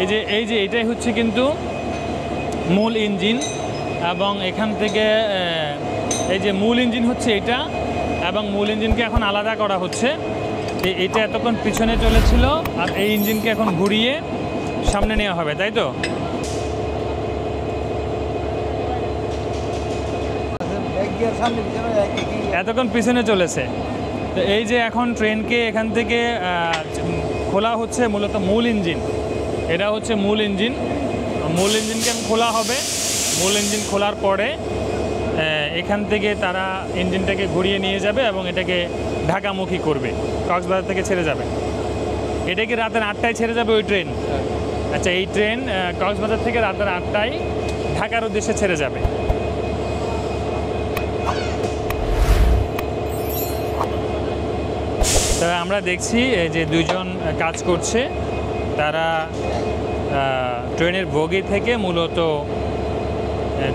এই যে এটাই হচ্ছে কিন্তু মূল ইঞ্জিন, এবং এখান থেকে এই যে মূল ইঞ্জিন হচ্ছে এটা, এবং মূল ইঞ্জিনকে এখন আলাদা করা হচ্ছে। এটা এতক্ষণ পিছনে চলেছিল, আর এই ইঞ্জিনকে এখন ঘুরিয়ে সামনে নেওয়া হবে, তাই তো? এতক্ষণ পিছনে চলেছে। তো এই যে এখন ট্রেনকে এখান থেকে খোলা হচ্ছে মূলত মূল ইঞ্জিন, এটা হচ্ছে মূল ইঞ্জিন। মূল ইঞ্জিনকে খোলা হবে। মূল ইঞ্জিন খোলার পরে এখান থেকে তারা ইঞ্জিনটাকে ঘুরিয়ে নিয়ে যাবে এবং এটাকে ঢাকামুখী করবে, কক্সবাজার থেকে ছেড়ে যাবে। এটা কি রাতের 8টায় ছেড়ে যাবে ওই ট্রেন? আচ্ছা, এই ট্রেন কক্সবাজার থেকে রাতের 8টায় ঢাকার উদ্দেশ্যে ছেড়ে যাবে। তবে আমরা দেখছি যে দুইজন কাজ করছে, তারা ট্রেনের বগি থেকে মূলত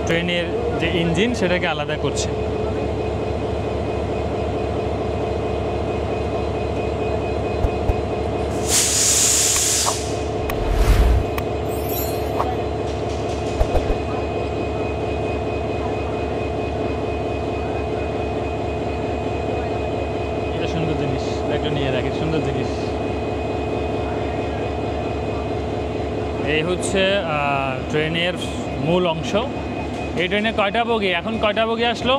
ট্রেনের যে ইঞ্জিন সেটাকে আলাদা করছে। এটা সুন্দর জিনিস, একটু নিয়ে রাখি, সুন্দর জিনিস। এই হচ্ছে ট্রেনের মূল অংশ। এই ট্রেনে কয়টা বগি? এখন কয়টা বগি আসলো?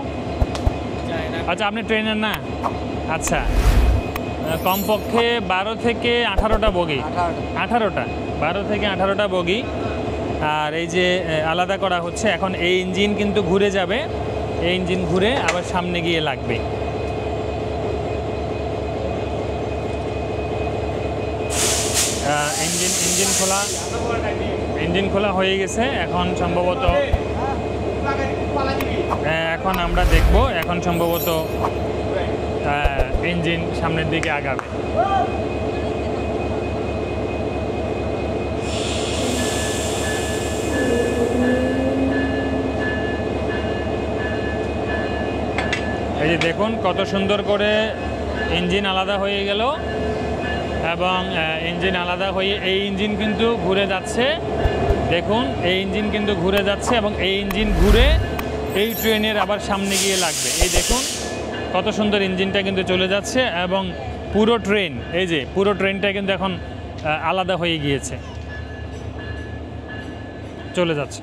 আচ্ছা, আপনি ট্রেনের না? আচ্ছা, কমপক্ষে 12 থেকে 18টা বগি। 18টা, 12 থেকে 18টা বগি। আর এই যে আলাদা করা হচ্ছে, এখন এই ইঞ্জিন কিন্তু ঘুরে যাবে, এই ইঞ্জিন ঘুরে আবার সামনে গিয়ে লাগবে। ইঞ্জিন খোলা হয়ে গেছে। এখন সম্ভবত এখন আমরা দেখব, এখন সম্ভবত ইঞ্জিন সামনের দিকে আগাবে। এই যে দেখুন কত সুন্দর করে ইঞ্জিন আলাদা হয়ে গেল, এবং ইঞ্জিন আলাদা হয়ে এই ইঞ্জিন কিন্তু ঘুরে যাচ্ছে। দেখুন, এই ইঞ্জিন কিন্তু ঘুরে যাচ্ছে, এবং এই ইঞ্জিন ঘুরে এই ট্রেনের আবার সামনে গিয়ে লাগবে। এই দেখুন কত সুন্দর ইঞ্জিনটা কিন্তু চলে যাচ্ছে, এবং পুরো ট্রেন, এই যে পুরো ট্রেনটা কিন্তু এখন আলাদা হয়ে গিয়েছে, চলে যাচ্ছে।